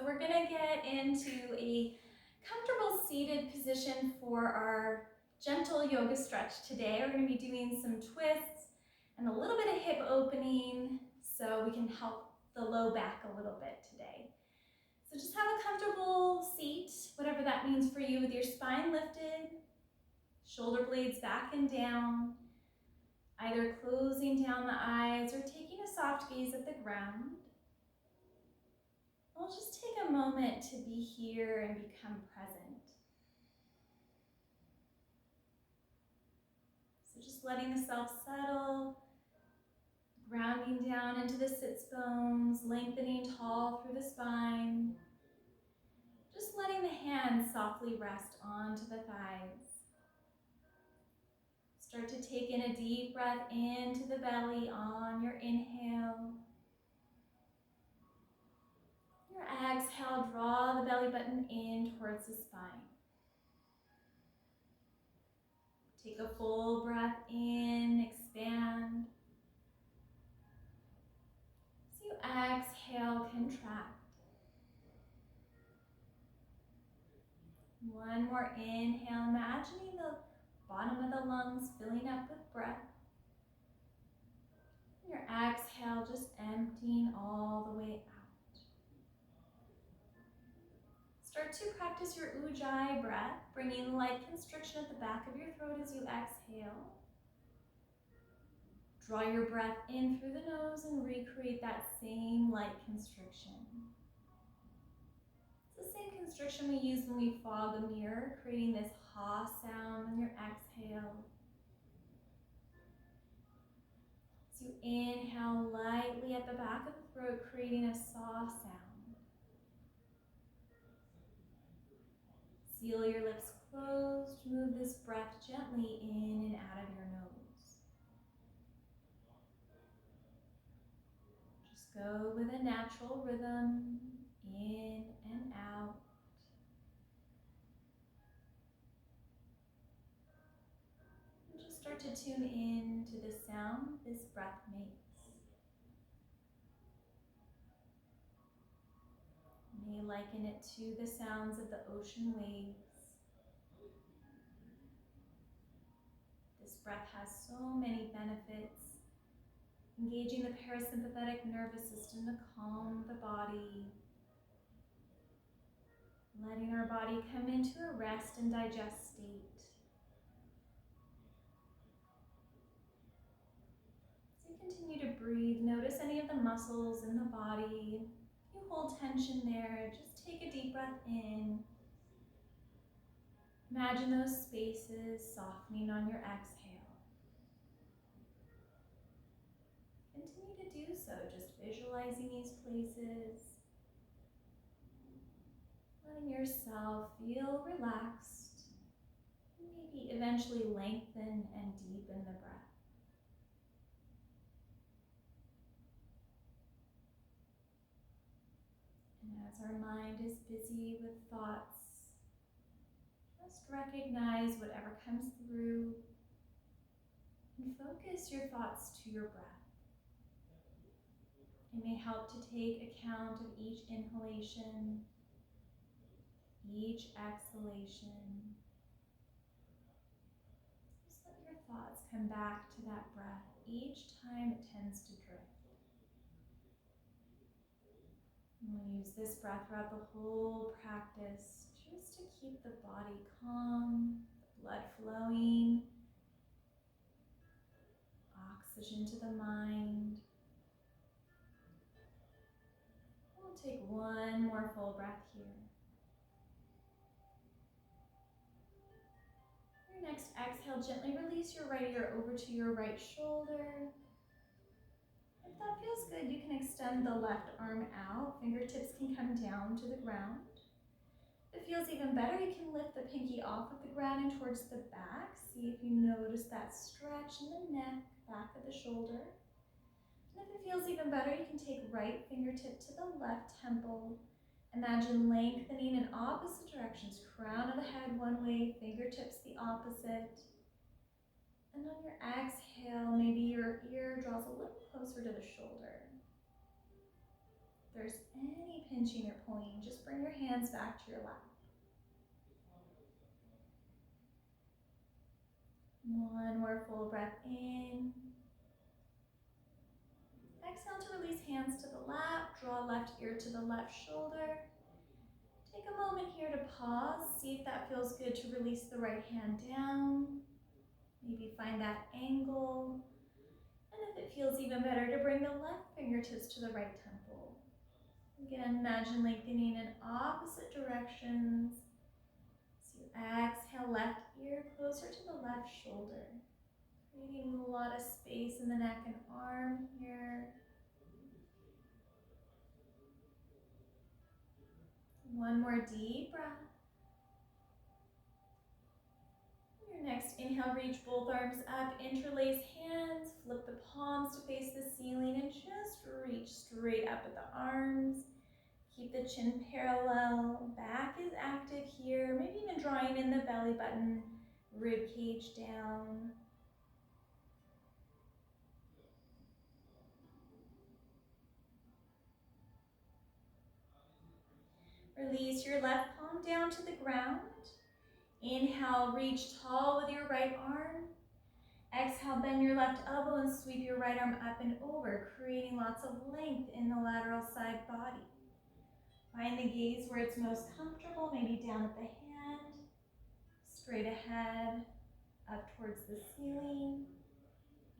we're gonna get into a comfortable seated position for our gentle yoga stretch today. We're gonna be doing some twists and a little bit of hip opening so we can help the low back a little bit today. So just have a comfortable seat, whatever that means for you, with your spine lifted, shoulder blades back and down, either closing down the eyes or taking a soft gaze at the ground. We'll just take a moment to be here and become present. So just letting the self settle, grounding down into the sits bones, lengthening tall through the spine. Just letting the hands softly rest onto the thighs. Start to take in a deep breath into the belly on your inhale. Your exhale, draw the belly button in towards the spine. Take a full breath in, expand. As you exhale, contract. One more inhale, imagining the bottom of the lungs filling up with breath. Your exhale, just emptying all the way out. Start to practice your ujjayi breath, bringing light constriction at the back of your throat as you exhale. Draw your breath in through the nose and recreate that same light constriction. It's the same constriction we use when we fog a mirror, creating this ha sound on your exhale. As you inhale lightly at the back of the throat, creating a saw sound. Seal your lips closed. Move this breath gently in and out of your nose. Just go with a natural rhythm, in and out. And just start to tune in to the sound this breath makes. You may liken it to the sounds of the ocean waves. This breath has so many benefits, engaging the parasympathetic nervous system to calm the body, letting our body come into a rest and digest state. As you continue to breathe, notice any of the muscles in the body. If you hold tension there, just take a deep breath in. Imagine those spaces softening on your exhale. Continue to do so, just visualizing these places, letting yourself feel relaxed, and maybe eventually lengthen and deepen the breath. And as our mind is busy with thoughts, just recognize whatever comes through and focus your thoughts to your breath. It may help to take account of each inhalation, each exhalation. Just let your thoughts come back to that breath each time it tends to drift. And we'll use this breath throughout the whole practice just to keep the body calm, the blood flowing, oxygen to the mind. We'll take one more full breath here. Your next exhale, gently release your right ear over to your right shoulder. If that feels good, you can extend the left arm out. Fingertips can come down to the ground. If it feels even better, you can lift the pinky off of the ground and towards the back. See if you notice that stretch in the neck, back of the shoulder. And if it feels even better, you can take right fingertip to the left temple. Imagine lengthening in opposite directions. Crown of the head one way, fingertips the opposite. And on your exhale, maybe your ear draws a little closer to the shoulder. If there's any pinching or pulling. Just bring your hands back to your lap. One more full breath in. Exhale to release hands to the lap. Draw left ear to the left shoulder. Take a moment here to pause. See if that feels good to release the right hand down. Maybe find that angle. And if it feels even better, to bring the left fingertips to the right temple. Again, imagine lengthening in opposite directions. So you exhale, left ear closer to the left shoulder. Creating a lot of space in the neck and arm here. One more deep breath. Your next inhale, reach both arms up, interlace hands, flip the palms to face the ceiling, and just reach straight up with the arms. Keep the chin parallel, back is active here, maybe even drawing in the belly button, rib cage down. Release your left palm down to the ground. Inhale, reach tall with your right arm. Exhale, bend your left elbow and sweep your right arm up and over, creating lots of length in the lateral side body. Find the gaze where it's most comfortable, maybe down at the hand, straight ahead, up towards the ceiling.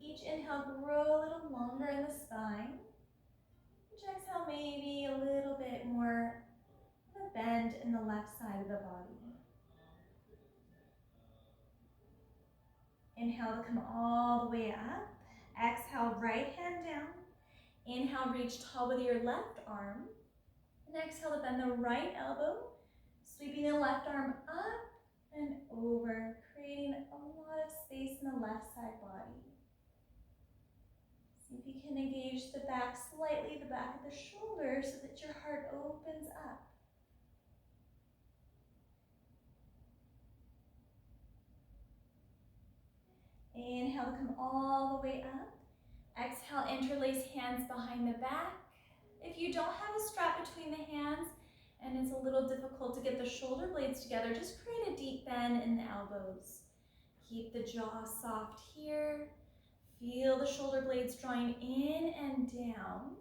Each inhale, grow a little longer in the spine. Each exhale, maybe a little bit more of a bend in the left side of the body. Inhale to come all the way up. Exhale, right hand down. Inhale, reach tall with your left arm. And exhale to bend the right elbow, sweeping the left arm up and over, creating a lot of space in the left side body. See if you can engage the back slightly, the back of the shoulder, so that your heart opens up. Inhale to come all the way up. Exhale, interlace hands behind the back. If you don't have a strap between the hands and it's a little difficult to get the shoulder blades together, just create a deep bend in the elbows. Keep the jaw soft here. Feel the shoulder blades drawing in and down.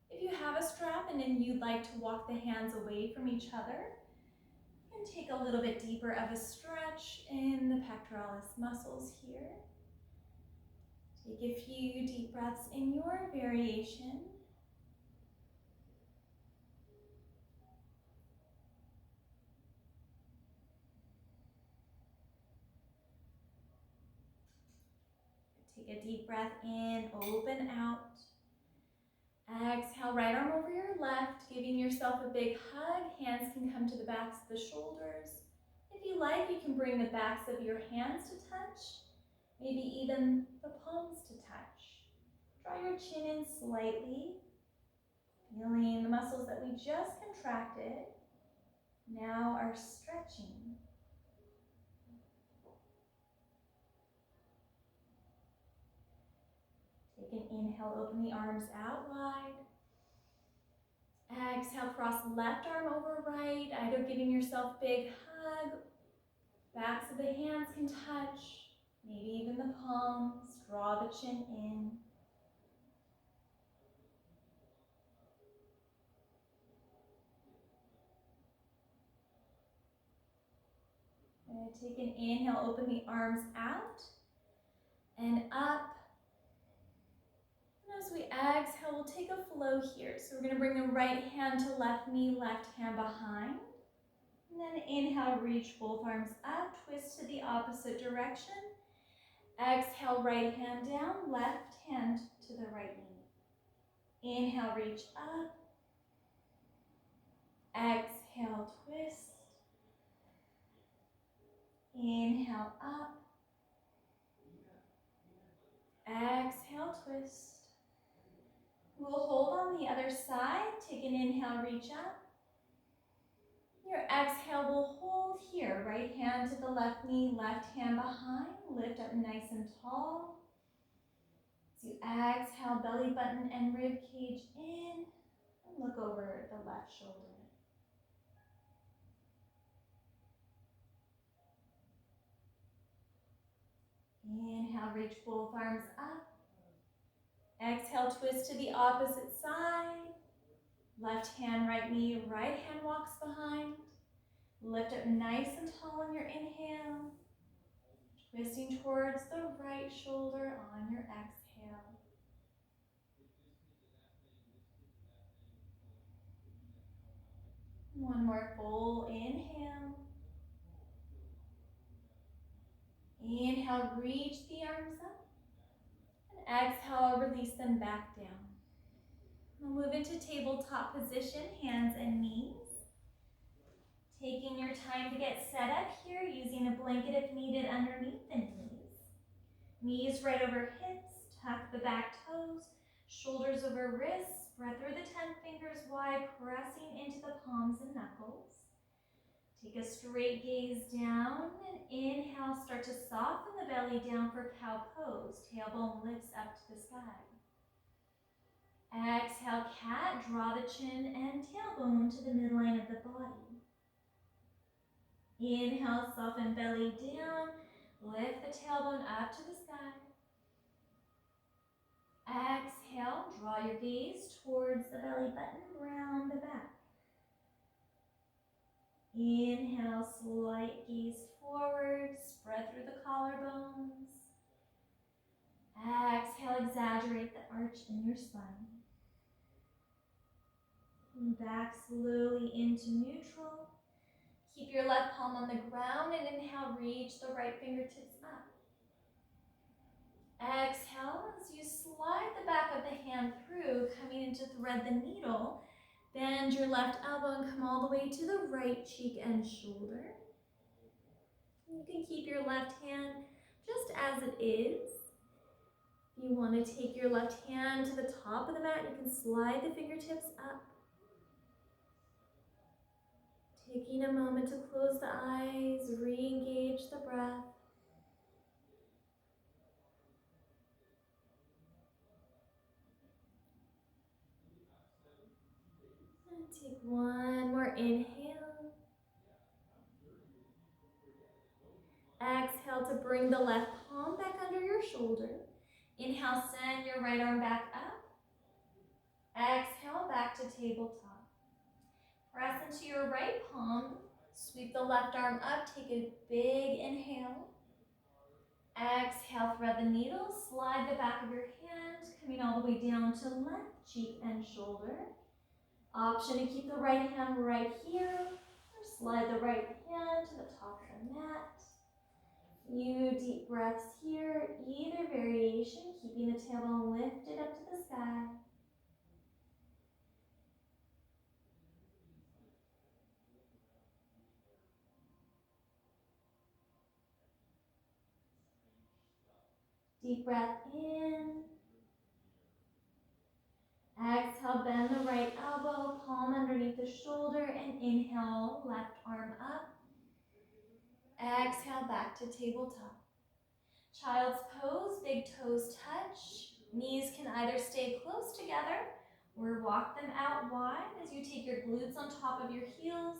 If you have a strap and then you'd like to walk the hands away from each other, you can take a little bit deeper of a stretch in the pectoralis muscles here. Take a few deep breaths in your variation. Take a deep breath in, open out. Exhale, right arm over your left, giving yourself a big hug. Hands can come to the backs of the shoulders. If you like, you can bring the backs of your hands to touch, maybe even the palms to touch. Draw your chin in slightly, feeling the muscles that we just contracted now are stretching. Take an inhale, open the arms out wide. Exhale, cross left arm over right, either giving yourself a big hug. Backs of the hands can touch, maybe even the palms. Draw the chin in. Take an inhale, open the arms out and up. And as we exhale, we'll take a flow here. So we're going to bring the right hand to left knee, left hand behind. And then inhale, reach both arms up, twist to the opposite direction. Exhale, right hand down, left hand to the right knee. Inhale, reach up. Exhale, twist. Inhale, up. Exhale, twist. We'll hold on the other side. Take an inhale, reach up. Your exhale will hold here. Right hand to the left knee, left hand behind. Lift up nice and tall. As you exhale, belly button and rib cage in. And look over the left shoulder. reach both arms up. Exhale, twist to the opposite side. Left hand, right knee, right hand walks behind. Lift up nice and tall on your inhale. Twisting towards the right shoulder on your exhale. One more full inhale. Inhale, reach the arms up. And exhale, release them back down. We'll move into tabletop position, hands and knees. Taking your time to get set up here, using a blanket if needed underneath the knees. Knees right over hips, tuck the back toes, shoulders over wrists, spread through the 10 fingers wide, pressing into the palms and knuckles. Take a straight gaze down and inhale, start to soften the belly down for cow pose. Tailbone lifts up to the sky. Exhale, cat, draw the chin and tailbone to the midline of the body. Inhale, soften belly down, lift the tailbone up to the sky. Exhale, draw your gaze towards the belly button, round the back. Inhale, slight gaze forward, spread through the collarbones. Exhale, exaggerate the arch in your spine. And back slowly into neutral. Keep your left palm on the ground and inhale, reach the right fingertips up. Exhale, as you slide the back of the hand through, coming in to thread the needle. Bend your left elbow and come all the way to the right cheek and shoulder. You can keep your left hand just as it is. If you want to take your left hand to the top of the mat, you can slide the fingertips up. Taking a moment to close the eyes, re-engage the breath. And take one more inhale. Exhale to bring the left palm back under your shoulder. Inhale, send your right arm back up. Exhale, back to tabletop. Press into your right palm. Sweep the left arm up. Take a big inhale. Exhale, thread the needle. Slide the back of your hand, coming all the way down to left cheek and shoulder. Option to keep the right hand right here, or slide the right hand to the top of the mat. Few deep breaths here, either variation, keeping the tailbone lifted up to the sky. Deep breath in. Exhale, bend the right elbow, palm underneath the shoulder, and inhale, left arm up. Exhale, back to tabletop. Child's pose, big toes touch. Knees can either stay close together or walk them out wide as you take your glutes on top of your heels.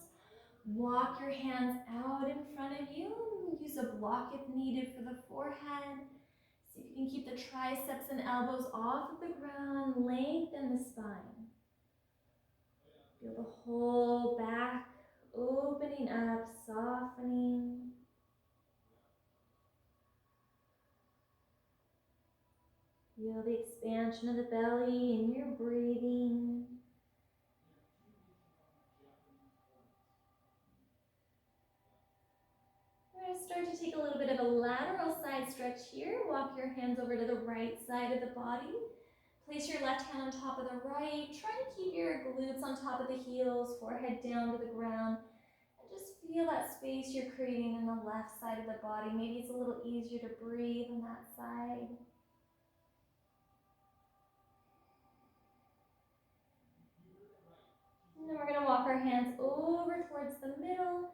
Walk your hands out in front of you. Use a block if needed for the forehead. See if you can keep the triceps and elbows off of the ground. Lengthen the spine. Feel the whole back opening up, softening. Feel the expansion of the belly in your breathing. We're going to start to take a little bit of a lateral side stretch here. Walk your hands over to the right side of the body. Place your left hand on top of the right. Try to keep your glutes on top of the heels, forehead down to the ground. And just feel that space you're creating in the left side of the body. Maybe it's a little easier to breathe on that side. And then we're going to walk our hands over towards the middle.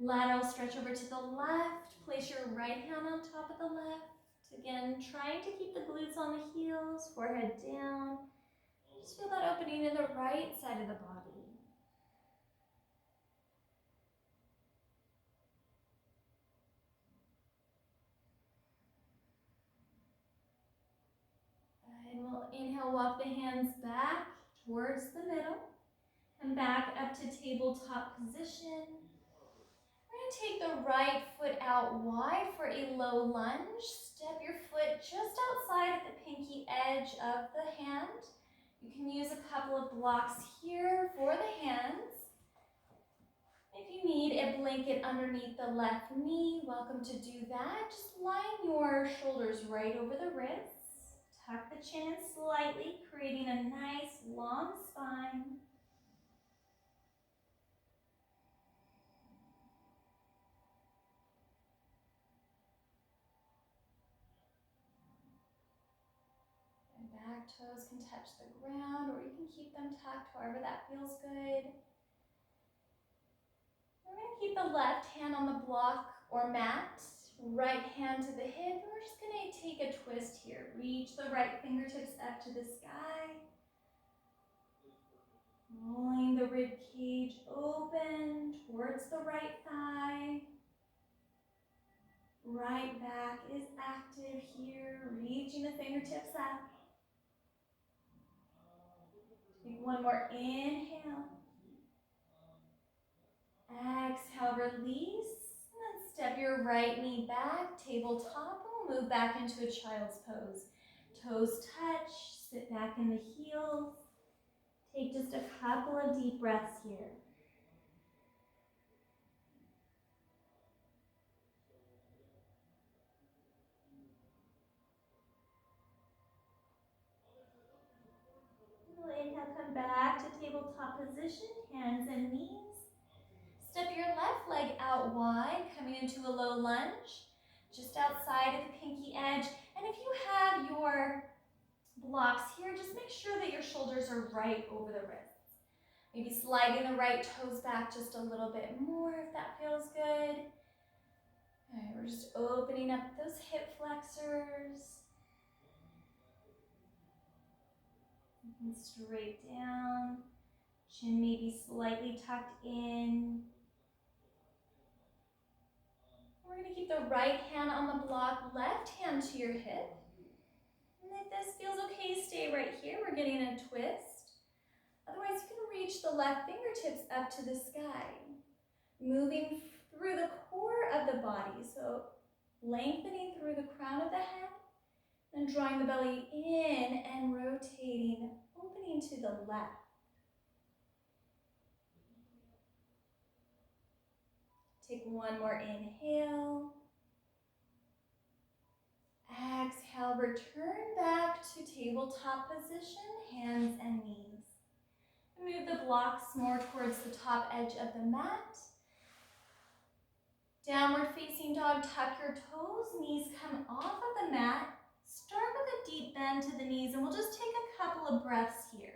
Lateral stretch over to the left. Place your right hand on top of the left. Again, trying to keep the glutes on the heels, forehead down. Just feel that opening in the right side of the body. inhale, walk the hands back towards the middle and back up to tabletop position. We're going to take the right foot out wide for a low lunge. Step your foot just outside of the pinky edge of the hand. You can use a couple of blocks here for the hands. If you need a blanket underneath the left knee, welcome to do that. Just line your shoulders right over the wrists. Tuck the chin in slightly, creating a nice long spine. And back toes can touch the ground, or you can keep them tucked, however that feels good. We're going to keep the left hand on the block or mat, right hand to the hip, and we're just going to take a twist here. Reach the right fingertips up to the sky. Rolling the rib cage open towards the right thigh. Right back is active here, reaching the fingertips up. Take one more inhale. Exhale, release. And then step your right knee back, tabletop, and we'll move back into a child's pose. Toes touch, sit back in the heels. Take just a couple of deep breaths here. We'll inhale, come back to tabletop position, hands and knees. Step your left leg out wide, coming into a low lunge, just outside of the pinky edge. And if you have your blocks here, just make sure that your shoulders are right over the wrists. Maybe sliding the right toes back just a little bit more if that feels good. All right, we're just opening up those hip flexors. And straight down. Chin maybe slightly tucked in. We're going to keep the right hand on the block, left hand to your hip. And if this feels okay, stay right here. We're getting a twist. Otherwise, you can reach the left fingertips up to the sky. Moving through the core of the body. So lengthening through the crown of the head and drawing the belly in and rotating, opening to the left. Take one more inhale. Exhale, return back to tabletop position, hands and knees. Move the blocks more towards the top edge of the mat. Downward facing dog, tuck your toes, knees come off of the mat. Start with a deep bend to the knees, and we'll just take a couple of breaths here.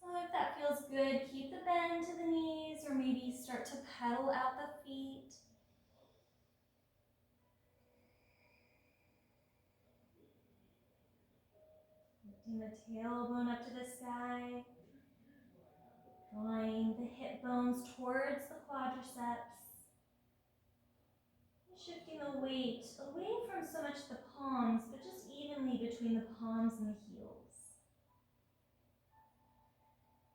So if that feels good, keep the bend to the knees, or maybe start to pedal out the feet. Lifting the tailbone up to the sky. Drawing the hip bones towards the quadriceps. Shifting the weight away from so much the palms, but just evenly between the palms and the heels.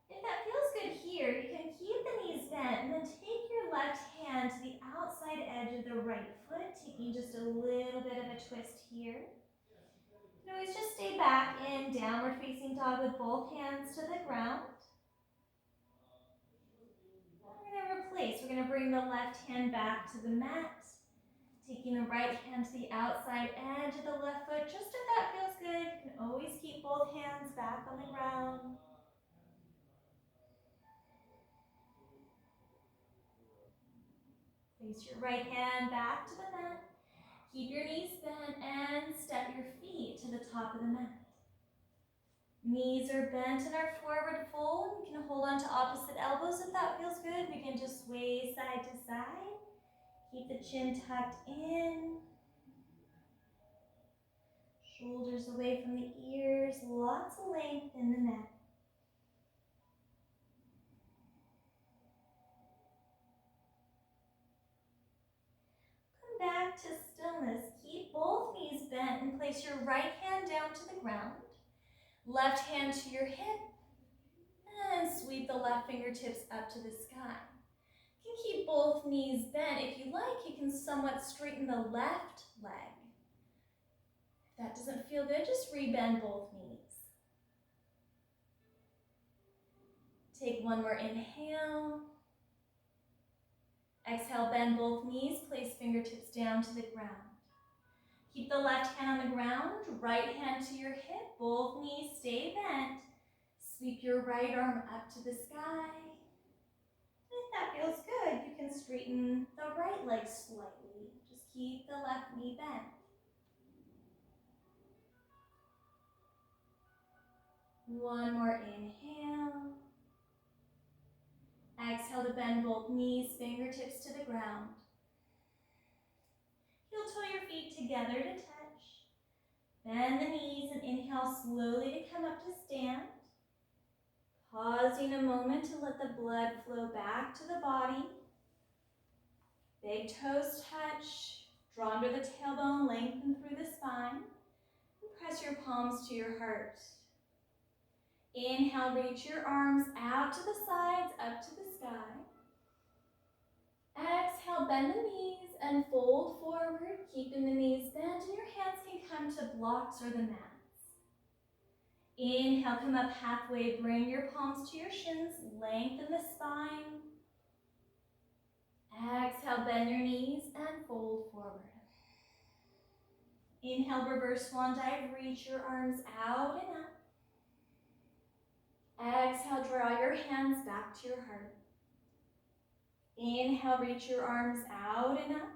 If that feels good here, you can keep the knees bent and then take your left hand to the outside edge of the right foot, taking just a little bit of a twist here. You can always just stay back in downward facing dog with both hands to the ground. We're going to bring the left hand back to the mat, taking the right hand to the outside edge of the left foot. Just if that feels good, you can always keep both hands back on the ground. Place your right hand back to the mat. Keep your knees bent and step your feet to the top of the mat. Knees are bent in our forward fold. You can hold on to opposite elbows if that feels good. We can just sway side to side. Keep the chin tucked in. Shoulders away from the ears. Lots of length in the neck. Come back to stillness. Keep both knees bent and place your right hand down to the ground. Left hand to your hip, and sweep the left fingertips up to the sky. You can keep both knees bent. If you like, you can somewhat straighten the left leg. If that doesn't feel good, just rebend both knees. Take one more inhale. Exhale, bend both knees, place fingertips down to the ground. Keep the left hand on the ground, right hand to your hip, both knees stay bent. Sweep your right arm up to the sky. If that feels good, you can straighten the right leg slightly. Just keep the left knee bent. One more inhale. Exhale to bend both knees, fingertips to the ground. Heel toe your feet together to touch. Bend the knees and inhale slowly to come up to stand. Pausing a moment to let the blood flow back to the body. Big toes touch. Draw under the tailbone, lengthen through the spine. And press your palms to your heart. Inhale, reach your arms out to the sides, up to the sky. Exhale, bend the knees and fold forward, keeping the knees bent, and your hands can come to blocks or the mats. Inhale, come up halfway, bring your palms to your shins, lengthen the spine. Exhale, bend your knees and fold forward. Inhale, reverse swan dive, reach your arms out and up. Exhale, draw your hands back to your heart. Inhale, reach your arms out and up.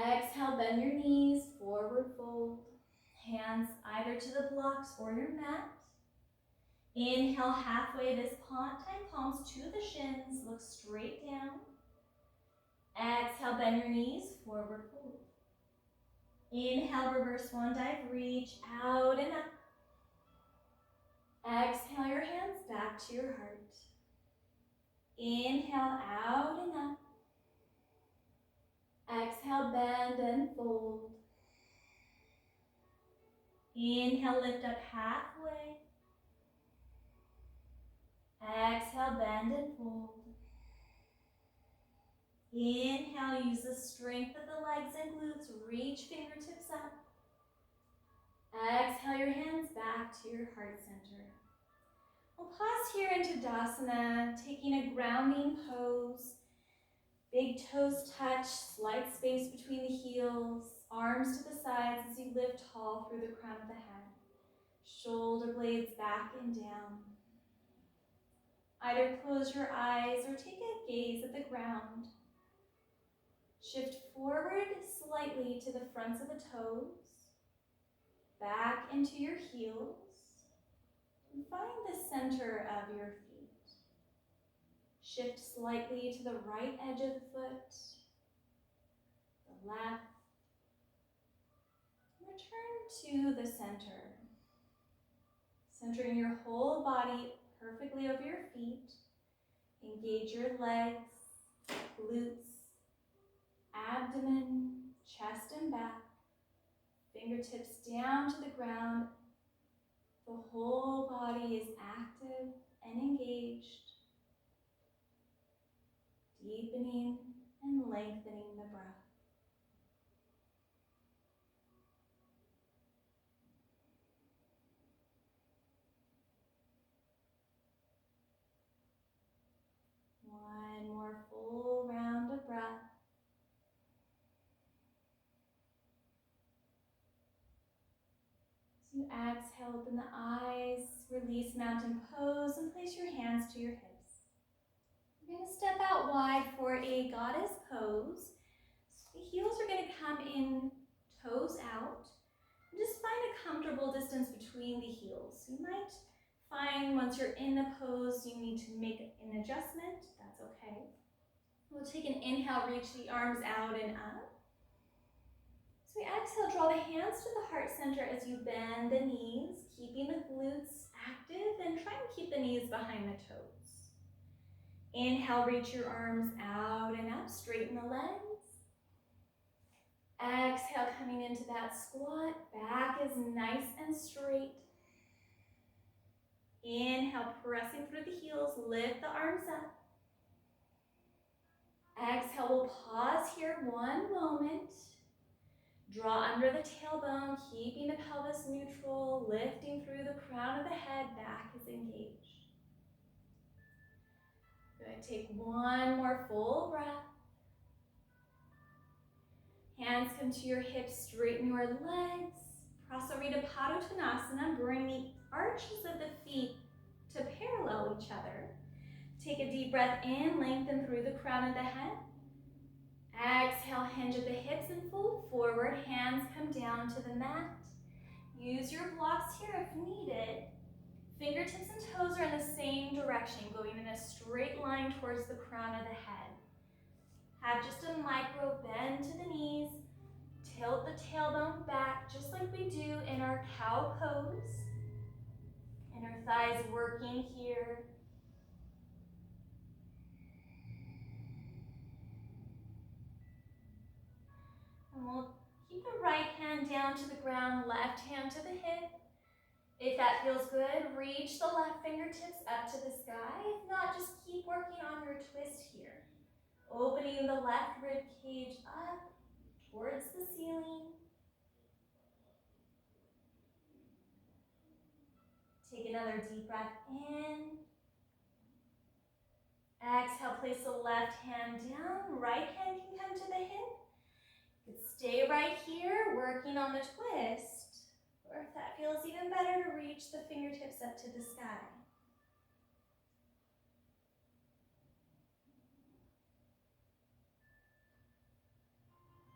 Exhale, bend your knees, forward fold. Hands either to the blocks or your mat. Inhale, halfway this time, palms to the shins, look straight down. Exhale, bend your knees, forward fold. Inhale, reverse swan dive, reach out and up. Exhale your hands back to your heart. Inhale, out and up. Exhale, bend and fold. Inhale, lift up halfway. Exhale, bend and fold. Inhale, use the strength of the legs and glutes. Reach fingertips up. Exhale your hands back to your heart center. We'll pause here into Tadasana, taking a grounding pose. Big toes touch, slight space between the heels, arms to the sides as you lift tall through the crown of the head. Shoulder blades back and down. Either close your eyes or take a gaze at the ground. Shift forward slightly to the fronts of the toes, back into your heels, and find the center of your feet. Shift slightly to the right edge of the foot, the left. Return to the center. Centering your whole body perfectly over your feet. Engage your legs, glutes, abdomen, chest and back. Fingertips down to the ground. The whole body is active and engaged. Deepening and lengthening the breath. One more full round of breath. As you exhale, open the eyes, release mountain pose, and place your hands to your hips. You're going to step out wide for a goddess pose. So the heels are going to come in, toes out. And just find a comfortable distance between the heels. You might find once you're in the pose, you need to make an adjustment. That's okay. We'll take an inhale, reach the arms out and up. So we exhale, draw the hands to the heart center as you bend the knees, keeping the glutes active, and try and keep the knees behind the toes. Inhale, reach your arms out and up, straighten the legs. Exhale, coming into that squat. Back is nice and straight. Inhale, pressing through the heels. Lift the arms up. Exhale, we'll pause here one moment. Draw under the tailbone, keeping the pelvis neutral, lifting through the crown of the head. Back is engaged. Good. Take one more full breath. Hands come to your hips, straighten your legs. Prasarita Padottanasana, bring the arches of the feet to parallel each other. Take a deep breath in, lengthen through the crown of the head. Exhale, hinge at the hips and fold forward. Hands come down to the mat. Use your blocks here if needed. Fingertips and toes are in the same direction, going in a straight line towards the crown of the head. Have just a micro bend to the knees. Tilt the tailbone back, just like we do in our cow pose. Inner thighs working here. And we'll keep the right hand down to the ground, left hand to the hip. If that feels good, reach the left fingertips up to the sky. If not, just keep working on your twist here. Opening the left rib cage up towards the ceiling. Take another deep breath in. Exhale, place the left hand down. Right hand can come to the hip. You can stay right here, working on the twist. Or if that feels even better, to reach the fingertips up to the sky.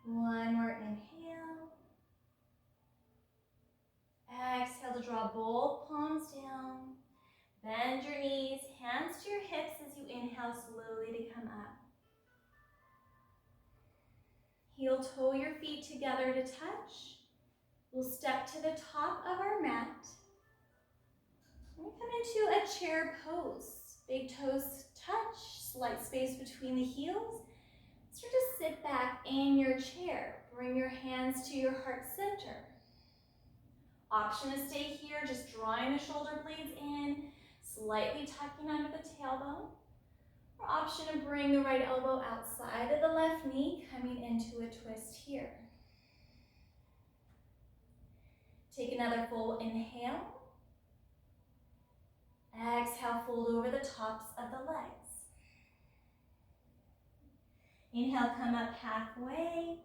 One more inhale. Exhale to draw both palms down. Bend your knees, hands to your hips as you inhale slowly to come up. Heel toe your feet together to touch. We'll step to the top of our mat. And we come into a chair pose. Big toes touch, slight space between the heels. Start to sit back in your chair. Bring your hands to your heart center. Option to stay here, just drawing the shoulder blades in, slightly tucking under the tailbone. Or option to bring the right elbow outside of the left knee, coming into a twist here. Take another full inhale. Exhale, fold over the tops of the legs. Inhale, come up halfway.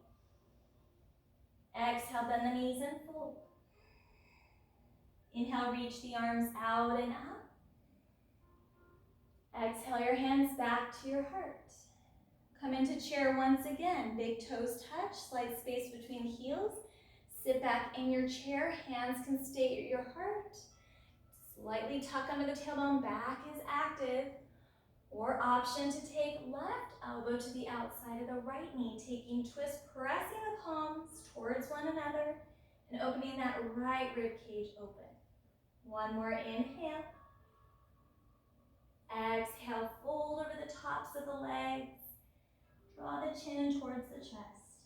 Exhale, bend the knees and fold. Inhale, reach the arms out and up. Exhale your hands back to your heart. Come into chair once again. Big toes touch, slight space between the heels. Sit back in your chair. Hands can stay at your heart. Slightly tuck under the tailbone. Back is active. Or option to take left elbow to the outside of the right knee. Taking twist, pressing the palms towards one another and opening that right rib cage open. One more inhale. Exhale, fold over the tops of the legs. Draw the chin towards the chest.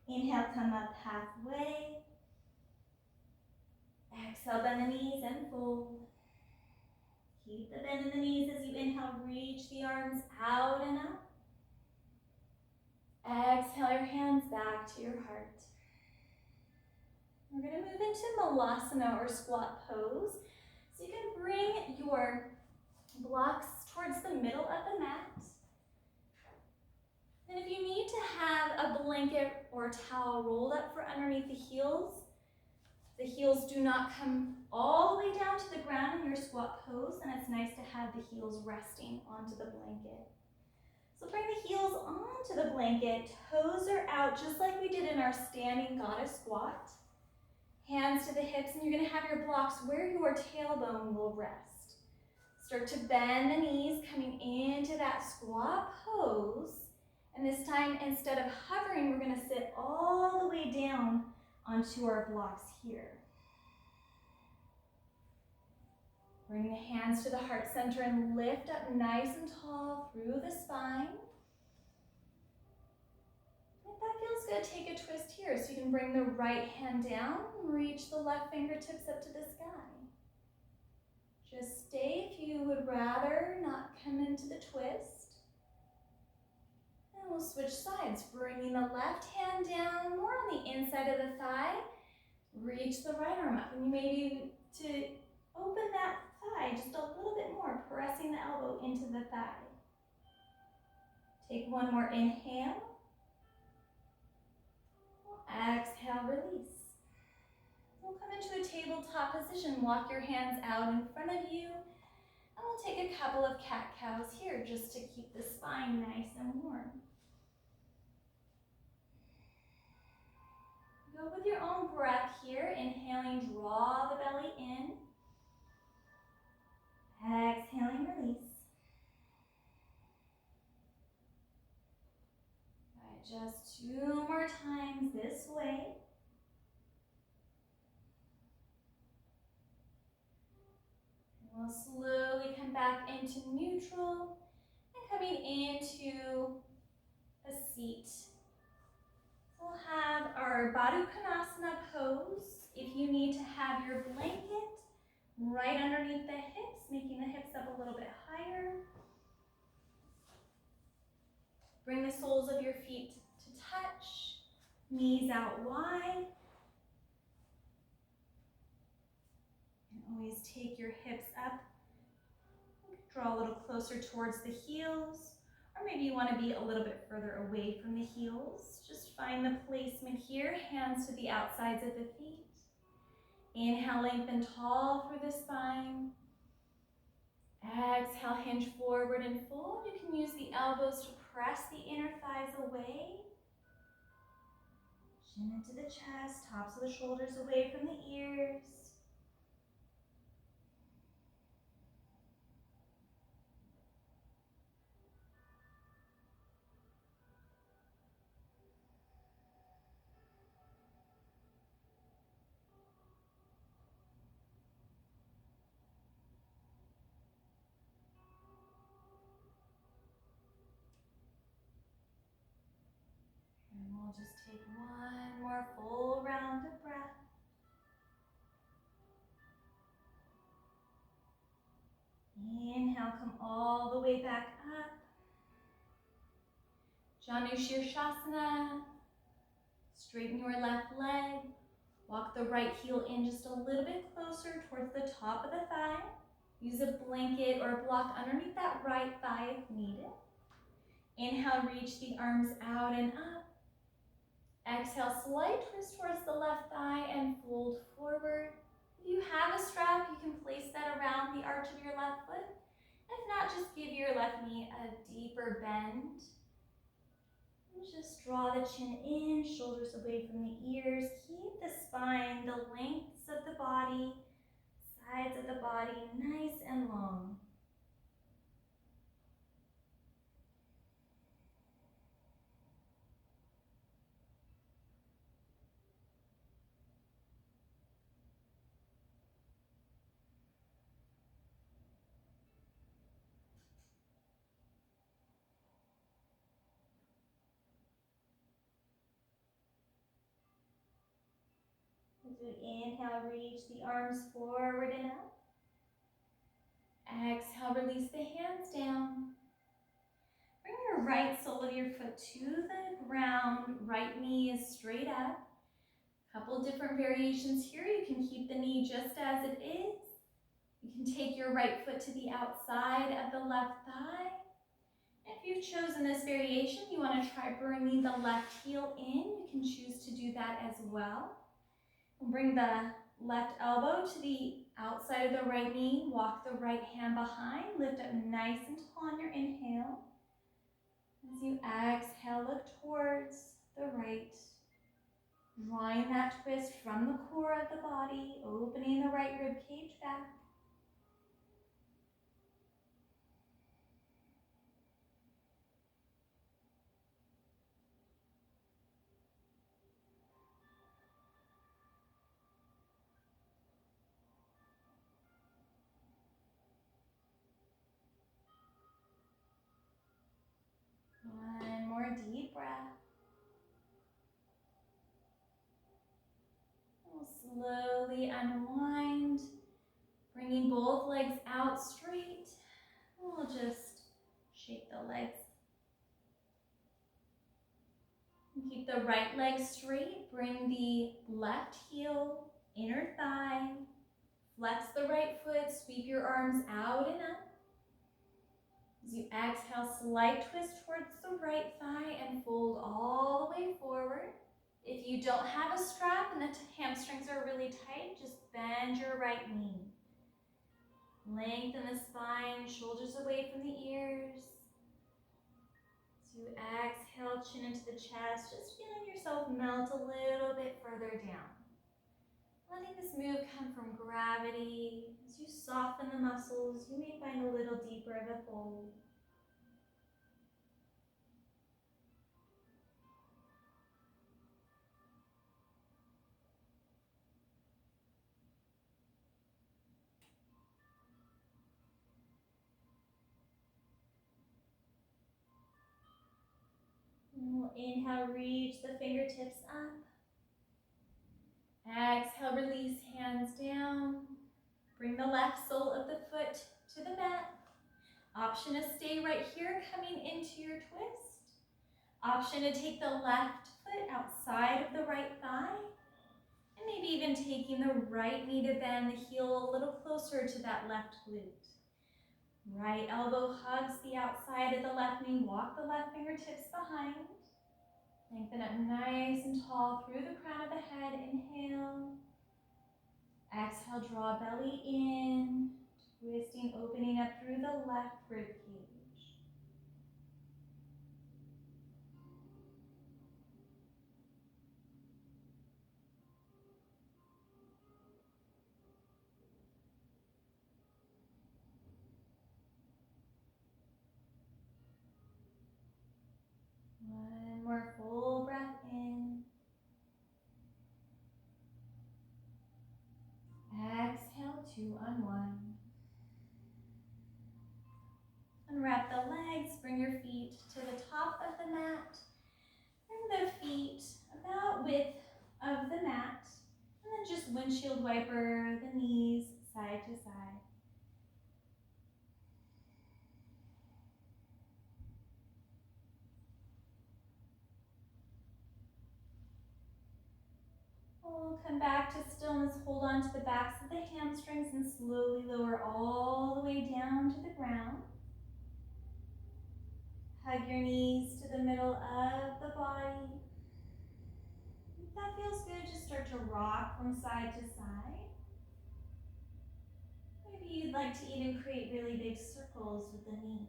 Inhale, come up halfway. Exhale, bend the knees and fold. Keep the bend in the knees as you inhale, reach the arms out and up. Exhale your hands back to your heart. We're going to move into Malasana or squat pose. So you can bring your blocks towards the middle of the mat. And if you need to have a blanket or towel rolled up for underneath the heels do not come all the way down to the ground in your squat pose, and it's nice to have the heels resting onto the blanket. So bring the heels onto the blanket, toes are out just like we did in our standing goddess squat. Hands to the hips, and you're going to have your blocks where your tailbone will rest. Start to bend the knees, coming into that squat pose. And this time, instead of hovering, we're going to sit all the way down onto our blocks here. Bring the hands to the heart center and lift up nice and tall through the spine. good. Take a twist here. So you can bring the right hand down and reach the left fingertips up to the sky. Just stay if you would rather not come into the twist. And we'll switch sides, bringing the left hand down more on the inside of the thigh. Reach the right arm up, and you may need to open that thigh just a little bit more, pressing the elbow into the thigh. Take one more inhale. Exhale, release. We'll come into a tabletop position. Walk your hands out in front of you. And we'll take a couple of cat-cows here just to keep the spine nice and warm. Go with your own breath here. Inhaling, draw the belly in. Exhaling, release. All right, just 2 more times this way. And we'll slowly come back into neutral and coming into a seat. We'll have our Baddha Konasana pose. If you need to have your blanket right underneath the hips, making the hips up a little bit higher. Bring the soles of your feet to touch, knees out wide. And always take your hips up. Draw a little closer towards the heels. Or maybe you want to be a little bit further away from the heels. Just find the placement here, hands to the outsides of the feet. Inhale, lengthen tall through the spine. Exhale, hinge forward and fold. You can use the elbows to press the inner thighs away. Chin into the chest, tops of the shoulders away from the ears. And we'll just take one more full round of breath. Inhale, come all the way back up. Janu Shirshasana. Straighten your left leg. Walk the right heel in just a little bit closer towards the top of the thigh. Use a blanket or a block underneath that right thigh if needed. Inhale, reach the arms out and up. Exhale, slight twist towards the left thigh and fold forward. If you have a strap, you can place that around the arch of your left foot. If not, just give your left knee a deeper bend. And just draw the chin in, shoulders away from the ears. Keep the spine, the lengths of the body, sides of the body nice and long. As we inhale, reach the arms forward and up. Exhale, release the hands down. Bring your right sole of your foot to the ground. Right knee is straight up. Couple different variations here. You can keep the knee just as it is. You can take your right foot to the outside of the left thigh. If you've chosen this variation, you want to try bringing the left heel in. You can choose to do that as well. Bring the left elbow to the outside of the right knee. Walk the right hand behind. Lift up nice and tall on your inhale. As you exhale, look towards the right. Drawing that twist from the core of the body, opening the right rib cage back. One more deep breath. slowly unwind, bringing both legs out straight. We'll just shake the legs. Keep the right leg straight. Bring the left heel, inner thigh. Flex the right foot. Sweep your arms out and up. As you exhale, slight twist towards the right thigh and fold all the way forward. If you don't have a strap and the hamstrings are really tight, just bend your right knee. Lengthen the spine, shoulders away from the ears. As you exhale, chin into the chest, just feeling yourself melt a little bit further down. Letting this move come from gravity. As you soften the muscles, you may find a little deeper of a fold. And we'll inhale, reach the fingertips up. Exhale, release hands down. Bring the left sole of the foot to the mat. Option to stay right here, coming into your twist. Option to take the left foot outside of the right thigh. And maybe even taking the right knee to bend the heel a little closer to that left glute. Right elbow hugs the outside of the left knee. Walk the left fingertips behind. Lengthen up nice and tall through the crown of the head. Inhale. Exhale, draw belly in. Twisting, opening up through the left rib cage. One more full breath in. Exhale to unwind. Unwrap the legs, bring your feet to the top of the mat. Bring the feet about width of the mat. And then just windshield wiper the knees side to side. We'll come back to stillness, hold on to the backs of the hamstrings and slowly lower all the way down to the ground. Hug your knees to the middle of the body. If that feels good, just start to rock from side to side. Maybe you'd like to even create really big circles with the knees.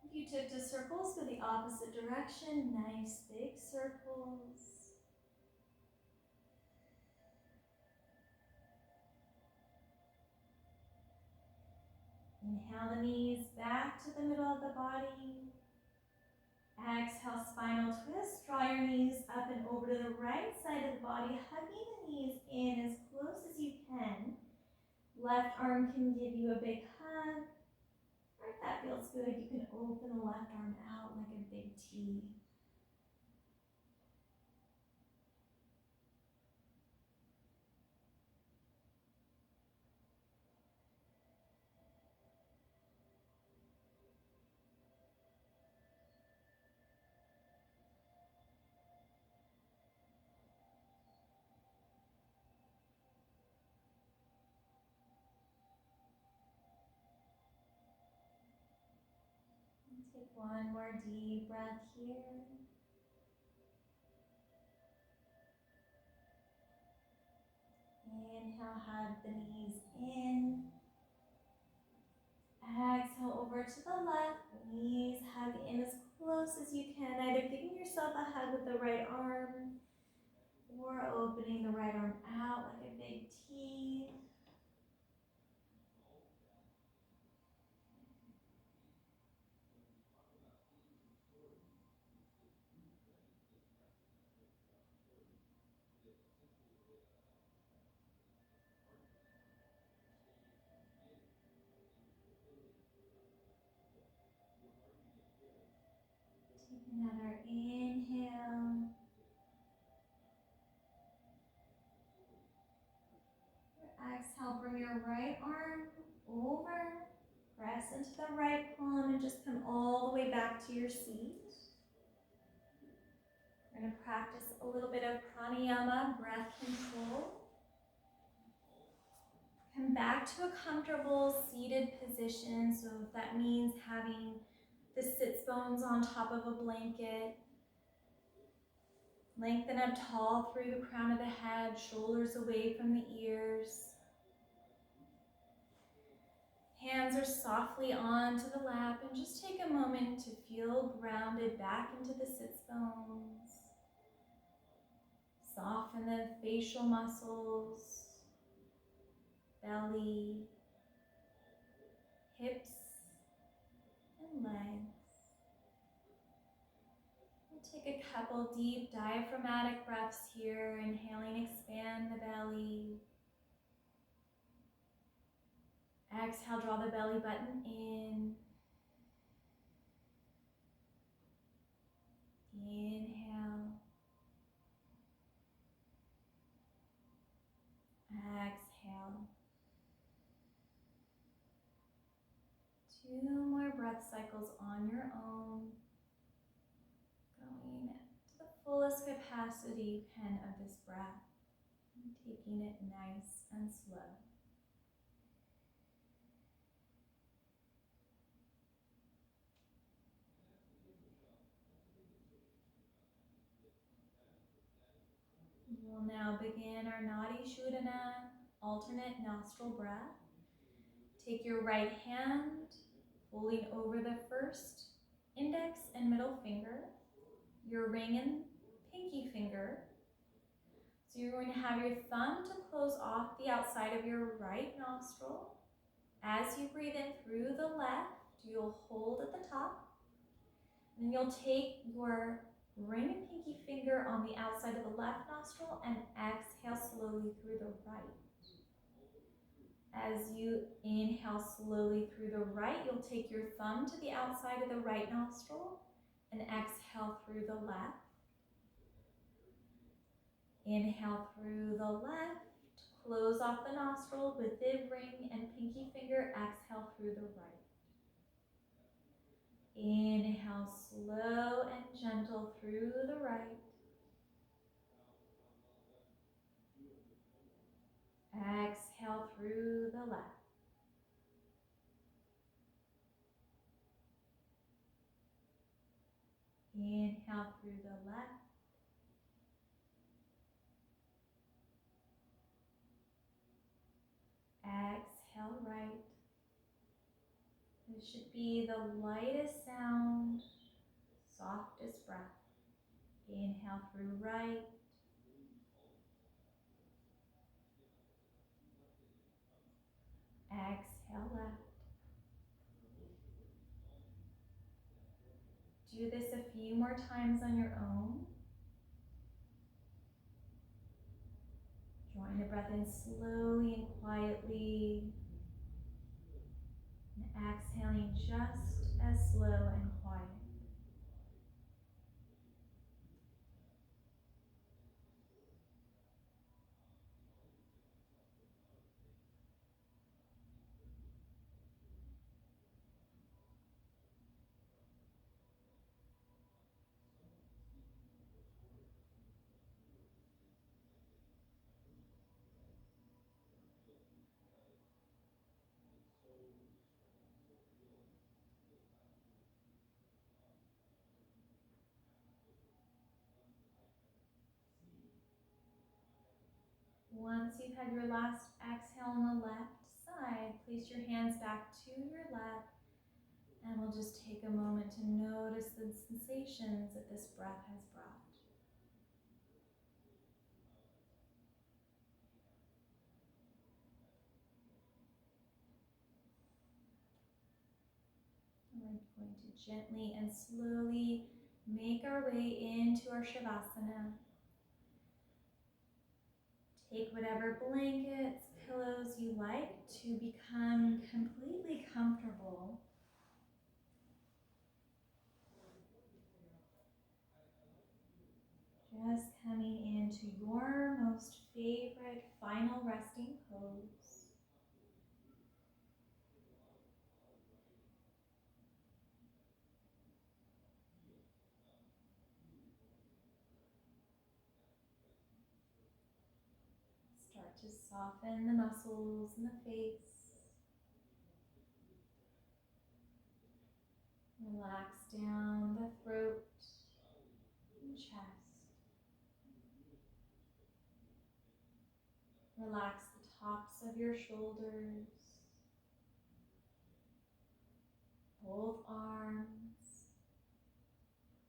If you took to circles, go the opposite direction. Nice big circles. Inhale the knees back to the middle of the body. Exhale, spinal twist. Draw your knees up and over to the right side of the body, hugging the knees in as close as you can. Left arm can give you a big hug. Or if that feels good, you can open the left arm out like a big T. And take one more deep breath here. Inhale, hug the knees in. Exhale over to the left. Knees hug in as close as you can, either giving yourself a hug with the right arm or opening the right arm out like a big T. And on our inhale, exhale, bring your right arm over, press into the right palm, and just come all the way back to your seat. We're going to practice a little bit of pranayama, breath control. Come back to a comfortable seated position. So if that means having the sits bones on top of a blanket, lengthen up tall through the crown of the head, shoulders away from the ears. Hands are softly onto the lap, and just take a moment to feel grounded back into the sits bones. Soften the facial muscles, belly, hips, and legs. We'll take a couple deep diaphragmatic breaths here, inhaling, expand the belly. Exhale, draw the belly button in. Inhale. Exhale. 2 more breath cycles on your own. Going to the fullest capacity you can of this breath. And taking it nice and slow. We'll now begin our Nadi Shodhana, alternate nostril breath. Take your right hand, folding over the first index and middle finger, your ring and pinky finger. So you're going to have your thumb to close off the outside of your right nostril. As you breathe in through the left, you'll hold at the top. And then you'll take your ring and pinky finger on the outside of the left nostril and exhale slowly through the right. As you inhale slowly through the right, you'll take your thumb to the outside of the right nostril and exhale through the left. Inhale through the left, close off the nostril with the ring and pinky finger, exhale through the right. Inhale slow and gentle through the right. Exhale through the left. Inhale through the left. Exhale right. This should be the lightest sound, softest breath. Inhale through right. Exhale left. Do this a few more times on your own. Drawing the breath in slowly and quietly. And exhaling just as slow and quiet. Once you've had your last exhale on the left side, place your hands back to your left, and we'll just take a moment to notice the sensations that this breath has brought. We're going to gently and slowly make our way into our Shavasana. Take whatever blankets, pillows you like to become completely comfortable. Just coming into your most favorite final resting pose. Start to soften the muscles in the face. Relax down the throat and chest. Relax the tops of your shoulders, both arms,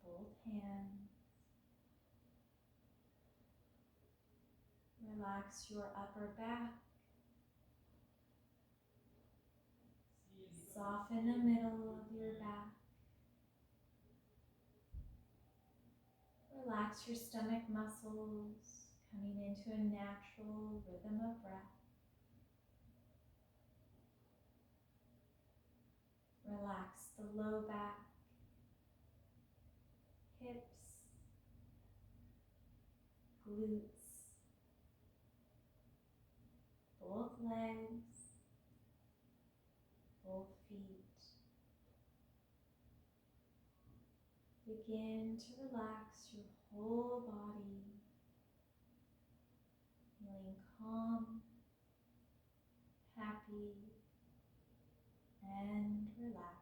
both hands. Relax your upper back. Soften the middle of your back. Relax your stomach muscles, coming into a natural rhythm of breath. Relax the low back, hips, glutes, both legs, both feet. Begin to relax your whole body, feeling calm, happy, and relaxed.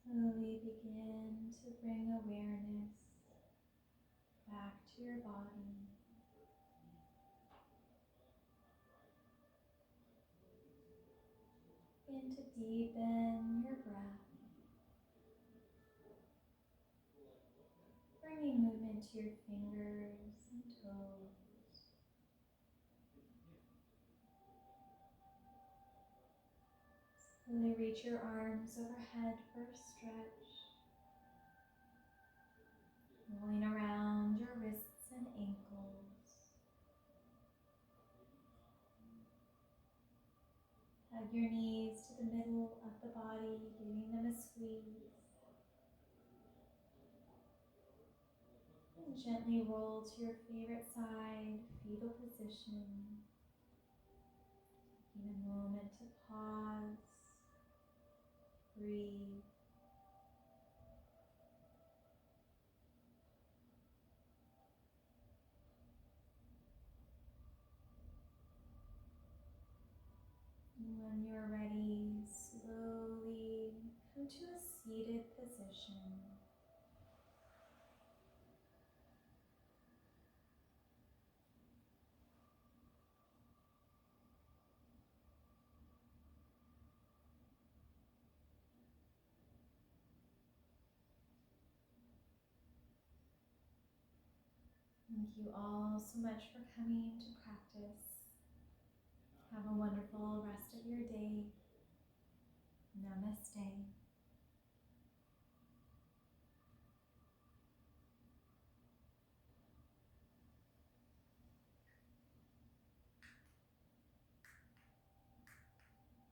Slowly begin to bring awareness back to your body. Begin to deepen your breath, bringing movement to your fingers and toes. Slowly reach your arms overhead for a stretch, rolling around your wrists and ankles. Hug your knees to the middle of the body, giving them a squeeze. And gently roll to your favorite side, fetal position. Taking a moment to pause, breathe. And when you're ready, slowly come to a seated position. Thank you all so much for coming to practice. Have a wonderful rest of your day. Namaste.